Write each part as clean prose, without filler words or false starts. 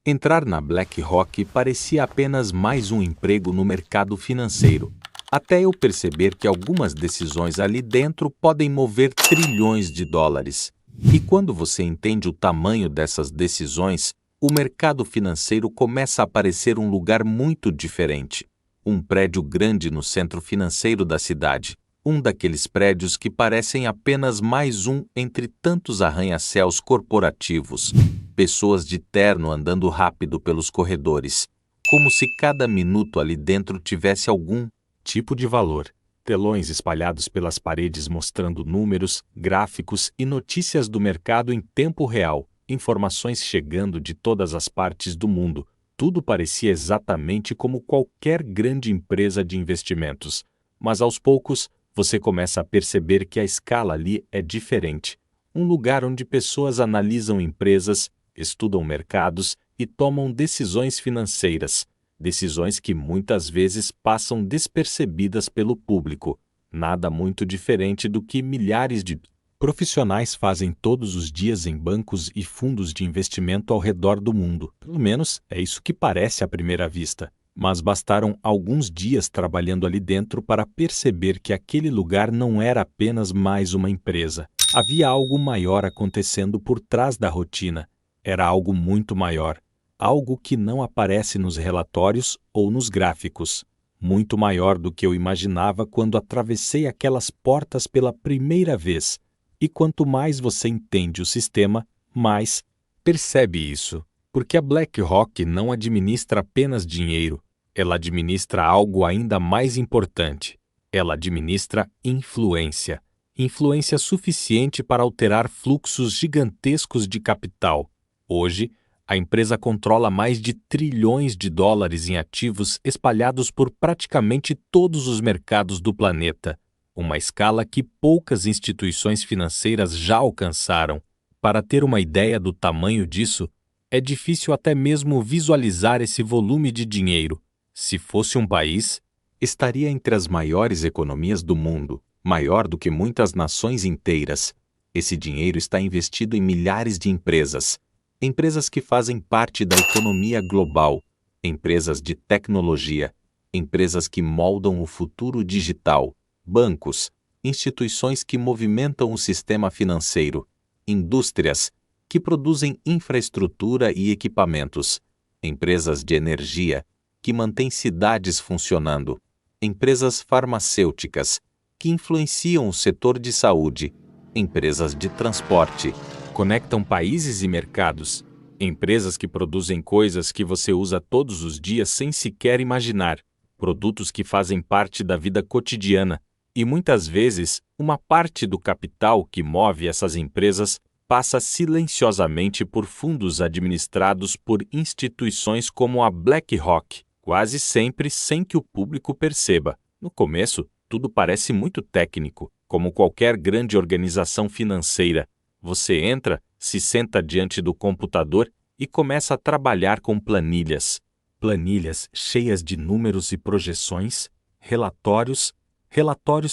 Entrar na BlackRock parecia apenas mais um emprego no mercado financeiro, até eu perceber que algumas decisões ali dentro podem mover trilhões de dólares. E quando você entende o tamanho dessas decisões, o mercado financeiro começa a parecer um lugar muito diferente. Um prédio grande no centro financeiro da cidade. Um daqueles prédios que parecem apenas mais um entre tantos arranha-céus corporativos. Pessoas de terno andando rápido pelos corredores, como se cada minuto ali dentro tivesse algum tipo de valor. Telões espalhados pelas paredes mostrando números, gráficos e notícias do mercado em tempo real, informações chegando de todas as partes do mundo. Tudo parecia exatamente como qualquer grande empresa de investimentos. Mas aos poucos, você começa a perceber que a escala ali é diferente. Um lugar onde pessoas analisam empresas, estudam mercados e tomam decisões financeiras. Decisões que muitas vezes passam despercebidas pelo público. Nada muito diferente do que milhares de profissionais fazem todos os dias em bancos e fundos de investimento ao redor do mundo. Pelo menos é isso que parece à primeira vista. Mas bastaram alguns dias trabalhando ali dentro para perceber que aquele lugar não era apenas mais uma empresa. Havia algo maior acontecendo por trás da rotina. Era algo muito maior. Algo que não aparece nos relatórios ou nos gráficos. Muito maior do que eu imaginava quando atravessei aquelas portas pela primeira vez. E quanto mais você entende o sistema, mais percebe isso. Porque a BlackRock não administra apenas dinheiro. Ela administra algo ainda mais importante. Ela administra influência. Influência suficiente para alterar fluxos gigantescos de capital. Hoje, a empresa controla mais de trilhões de dólares em ativos espalhados por praticamente todos os mercados do planeta. Uma escala que poucas instituições financeiras já alcançaram. Para ter uma ideia do tamanho disso, é difícil até mesmo visualizar esse volume de dinheiro. Se fosse um país, estaria entre as maiores economias do mundo, maior do que muitas nações inteiras. Esse dinheiro está investido em milhares de empresas. Empresas que fazem parte da economia global, empresas de tecnologia, empresas que moldam o futuro digital, bancos, instituições que movimentam o sistema financeiro, indústrias que produzem infraestrutura e equipamentos, empresas de energia que mantêm cidades funcionando, empresas farmacêuticas que influenciam o setor de saúde, empresas de transporte, conectam países e mercados, empresas que produzem coisas que você usa todos os dias sem sequer imaginar, produtos que fazem parte da vida cotidiana, e muitas vezes uma parte do capital que move essas empresas passa silenciosamente por fundos administrados por instituições como a BlackRock, quase sempre sem que o público perceba. No começo, tudo parece muito técnico, como qualquer grande organização financeira. Você entra, se senta diante do computador e começa a trabalhar com planilhas. Planilhas cheias de números e projeções, relatórios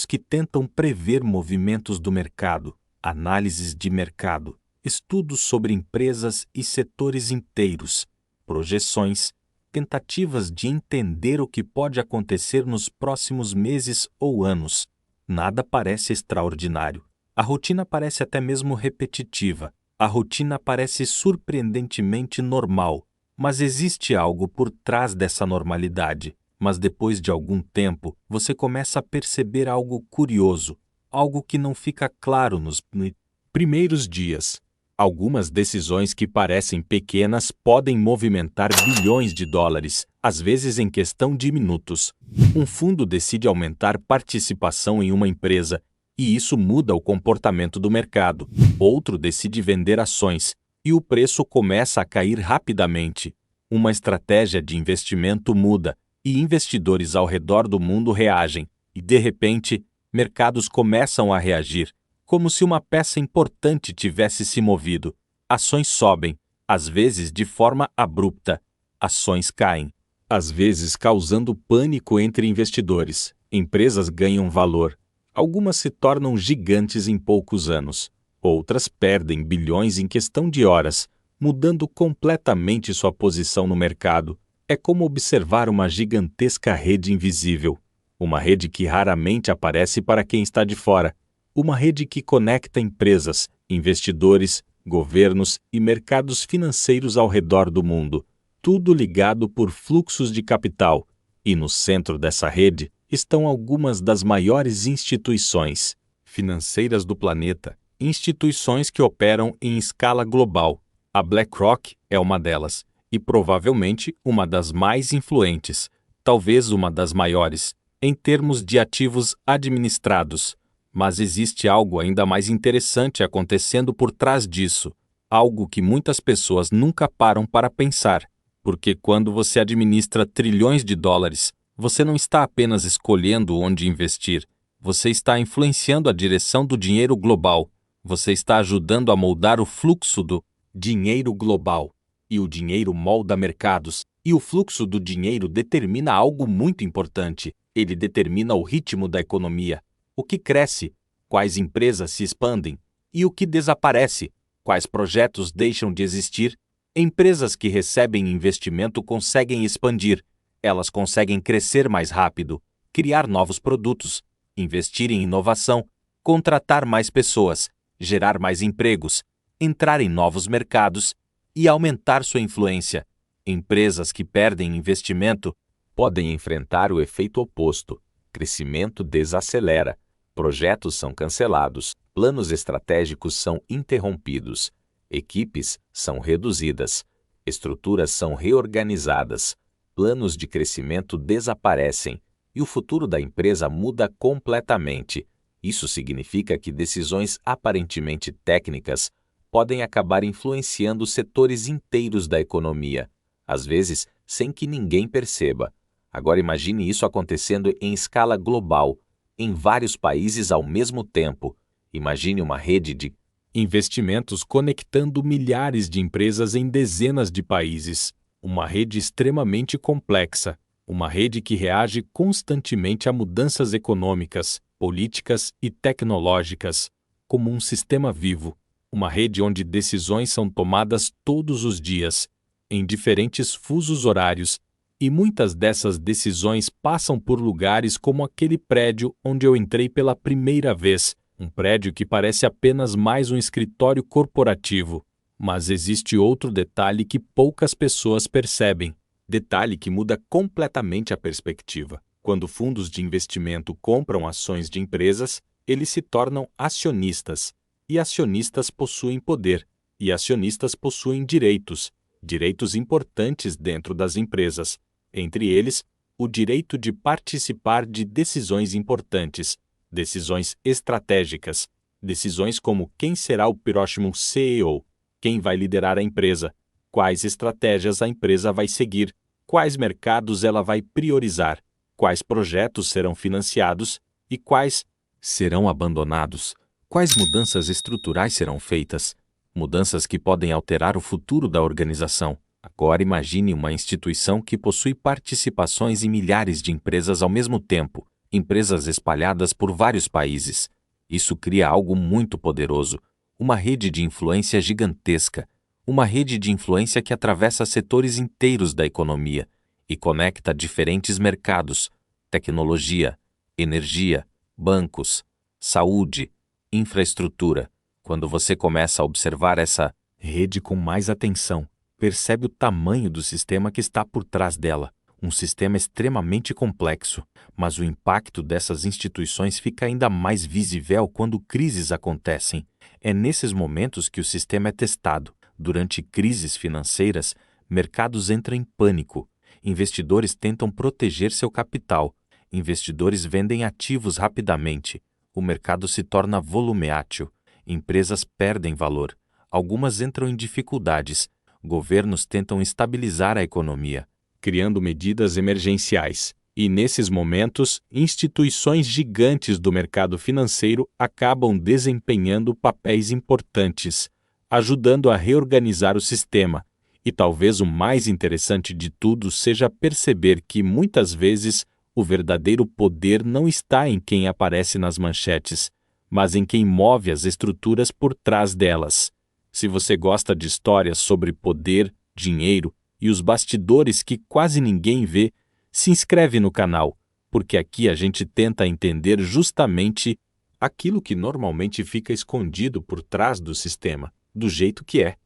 que tentam prever movimentos do mercado, análises de mercado, estudos sobre empresas e setores inteiros, projeções, tentativas de entender o que pode acontecer nos próximos meses ou anos. Nada parece extraordinário. A rotina parece até mesmo repetitiva. A rotina parece surpreendentemente normal. Mas existe algo por trás dessa normalidade. Mas depois de algum tempo, você começa a perceber algo curioso, algo que não fica claro nos primeiros dias. Algumas decisões que parecem pequenas podem movimentar bilhões de dólares, às vezes em questão de minutos. Um fundo decide aumentar participação em uma empresa, e isso muda o comportamento do mercado. Outro decide vender ações, e o preço começa a cair rapidamente. Uma estratégia de investimento muda, e investidores ao redor do mundo reagem, e de repente, mercados começam a reagir, como se uma peça importante tivesse se movido. Ações sobem, às vezes de forma abrupta. Ações caem, às vezes causando pânico entre investidores. Empresas ganham valor. Algumas se tornam gigantes em poucos anos. Outras perdem bilhões em questão de horas. mudando completamente sua posição no mercado. É como observar uma gigantesca rede invisível, uma rede que raramente aparece para quem está de fora, uma rede que conecta empresas, investidores, governos e mercados financeiros ao redor do mundo, tudo ligado por fluxos de capital. E no centro dessa rede estão algumas das maiores instituições financeiras do planeta, instituições que operam em escala global. A BlackRock é uma delas, e provavelmente uma das mais influentes, talvez uma das maiores, em termos de ativos administrados. Mas existe algo ainda mais interessante acontecendo por trás disso, algo que muitas pessoas nunca param para pensar, porque quando você administra trilhões de dólares, você não está apenas escolhendo onde investir, você está influenciando a direção do dinheiro global, você está ajudando a moldar o fluxo do dinheiro global. E o dinheiro molda mercados, e o fluxo do dinheiro determina algo muito importante. Ele determina o ritmo da economia, o que cresce, quais empresas se expandem, e o que desaparece, quais projetos deixam de existir. Empresas que recebem investimento conseguem expandir, elas conseguem crescer mais rápido, criar novos produtos, investir em inovação, contratar mais pessoas, gerar mais empregos, entrar em novos mercados e aumentar sua influência. Empresas que perdem investimento podem enfrentar o efeito oposto. Crescimento desacelera, projetos são cancelados, planos estratégicos são interrompidos, equipes são reduzidas, estruturas são reorganizadas, planos de crescimento desaparecem e o futuro da empresa muda completamente. Isso significa que decisões aparentemente técnicas podem acabar influenciando setores inteiros da economia, às vezes sem que ninguém perceba. Agora imagine isso acontecendo em escala global, em vários países ao mesmo tempo. Imagine uma rede de investimentos conectando milhares de empresas em dezenas de países. Uma rede extremamente complexa, uma rede que reage constantemente a mudanças econômicas, políticas e tecnológicas, como um sistema vivo. Uma rede onde decisões são tomadas todos os dias, em diferentes fusos horários, e muitas dessas decisões passam por lugares como aquele prédio onde eu entrei pela primeira vez, um prédio que parece apenas mais um escritório corporativo. Mas existe outro detalhe que poucas pessoas percebem, detalhe que muda completamente a perspectiva. Quando fundos de investimento compram ações de empresas, eles se tornam acionistas. E acionistas possuem poder, e acionistas possuem direitos, direitos importantes dentro das empresas, entre eles, o direito de participar de decisões importantes, decisões estratégicas, decisões como quem será o próximo CEO, quem vai liderar a empresa, quais estratégias a empresa vai seguir, quais mercados ela vai priorizar, quais projetos serão financiados e quais serão abandonados. Quais mudanças estruturais serão feitas? Mudanças que podem alterar o futuro da organização. Agora imagine uma instituição que possui participações em milhares de empresas ao mesmo tempo, empresas espalhadas por vários países. Isso cria algo muito poderoso, uma rede de influência gigantesca, uma rede de influência que atravessa setores inteiros da economia e conecta diferentes mercados, tecnologia, energia, bancos, saúde, infraestrutura. Quando você começa a observar essa rede com mais atenção, percebe o tamanho do sistema que está por trás dela, um sistema extremamente complexo, mas o impacto dessas instituições fica ainda mais visível quando crises acontecem. É nesses momentos que o sistema é testado. Durante crises financeiras, mercados entram em pânico, investidores tentam proteger seu capital, investidores vendem ativos rapidamente, o mercado se torna volumétil, empresas perdem valor, algumas entram em dificuldades, governos tentam estabilizar a economia, criando medidas emergenciais. E nesses momentos, instituições gigantes do mercado financeiro acabam desempenhando papéis importantes, ajudando a reorganizar o sistema. E talvez o mais interessante de tudo seja perceber que, muitas vezes, o verdadeiro poder não está em quem aparece nas manchetes, mas em quem move as estruturas por trás delas. Se você gosta de histórias sobre poder, dinheiro e os bastidores que quase ninguém vê, se inscreve no canal, porque aqui a gente tenta entender justamente aquilo que normalmente fica escondido por trás do sistema, do jeito que é.